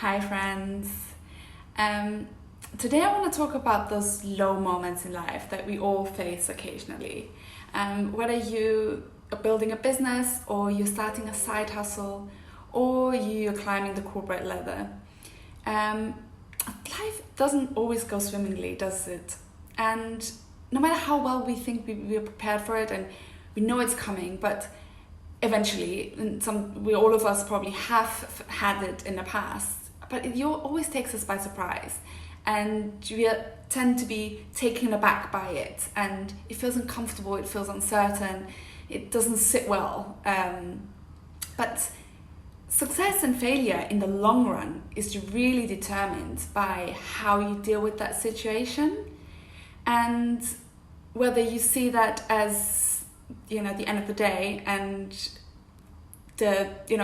Hi friends. Today I want to talk about those low moments in life that we all face occasionally. Whether you are building a business or you're starting a side hustle or you're climbing the corporate ladder. Life doesn't always go swimmingly, does it? And no matter how well we think we're prepared for it and we know it's coming, but eventually, all of us probably have had it in the past, but it always takes us by surprise, and we tend to be taken aback by it, and it feels uncomfortable, it feels uncertain, it doesn't sit well. But success and failure in the long run is really determined by how you deal with that situation, and whether you see that as the end of the day and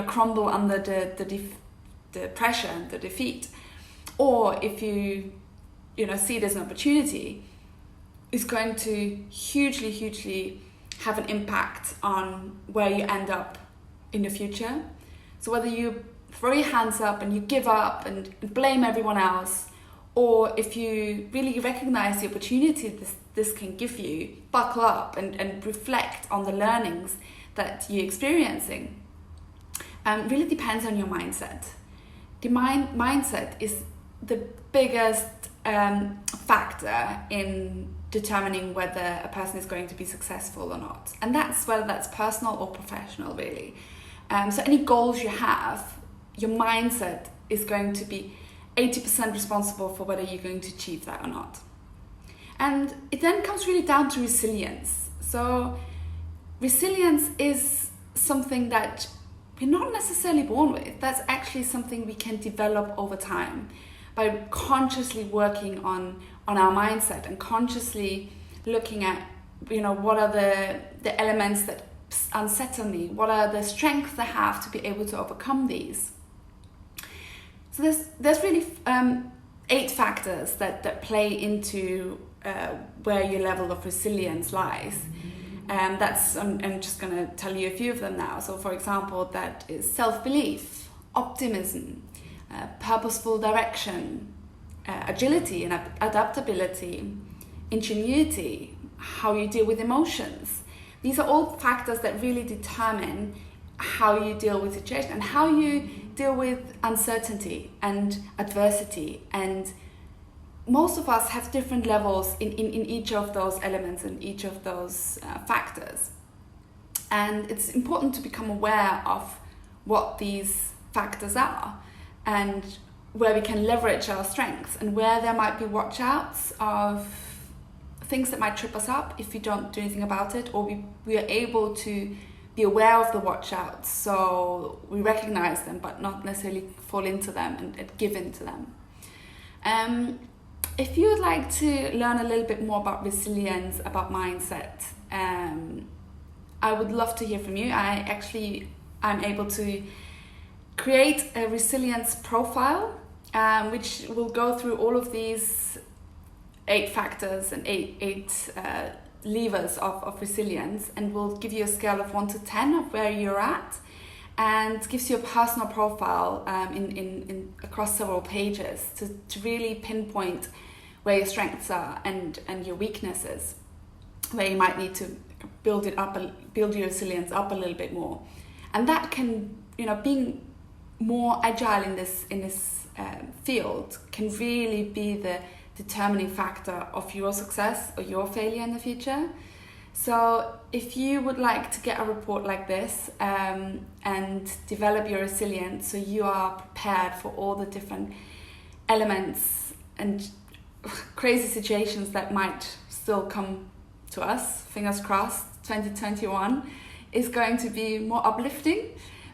crumble under the pressure and the defeat, or if you see it as an opportunity, is going to hugely have an impact on where you end up in the future. So whether you throw your hands up and you give up and blame everyone else, or if you really recognize the opportunity this can give you, buckle up and reflect on the learnings that you're experiencing, really depends on your mindset. The mindset is the biggest factor in determining whether a person is going to be successful or not. And that's whether that's personal or professional, really. So any goals you have, your mindset is going to be 80% responsible for whether you're going to achieve that or not. And it then comes really down to resilience. So resilience is something that we're not necessarily born with. That's actually something we can develop over time by consciously working on our mindset and consciously looking at, what are the elements that unsettle me? What are the strengths I have to be able to overcome these? So there's really 8 factors that play into where your level of resilience lies. I'm just going to tell you a few of them now. So for example, that is self-belief, optimism, purposeful direction, agility and adaptability, ingenuity, how you deal with emotions. These are all factors that really determine how you deal with situation and how you deal with uncertainty and adversity. And most of us have different levels in each of those elements and each of those factors. And it's important to become aware of what these factors are and where we can leverage our strengths and where there might be watch outs of things that might trip us up if we don't do anything about it, or we are able to be aware of the watch outs, so we recognize them but not necessarily fall into them and give in to them. If you would like to learn a little bit more about resilience, about mindset, I would love to hear from you. I'm able to create a resilience profile, which will go through all of these 8 factors and eight levers of resilience, and will give you a scale of 1 to 10 of where you're at, and gives you a personal profile in across several pages to really pinpoint where your strengths are and your weaknesses, where you might need to build your resilience up a little bit more. And that can, being more agile in this field can really be the determining factor of your success or your failure in the future. So if you would like to get a report like this and develop your resilience so you are prepared for all the different elements and crazy situations that might still come to us, fingers crossed, 2021 is going to be more uplifting,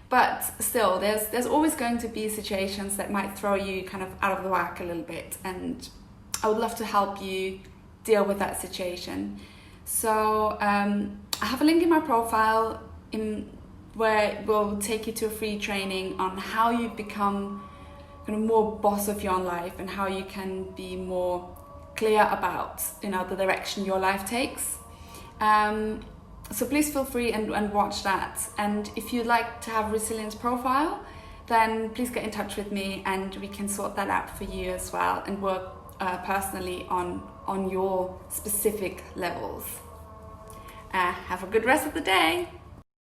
but still there's always going to be situations that might throw you kind of out of the whack a little bit, and I would love to help you deal with that situation. So I have a link in my profile where it will take you to a free training on how you become kind of more boss of your own life and how you can be more clear about the direction your life takes. So please feel free and watch that. And if you'd like to have a resilience profile, then please get in touch with me and we can sort that out for you as well and work personally on your specific levels. Have a good rest of the day.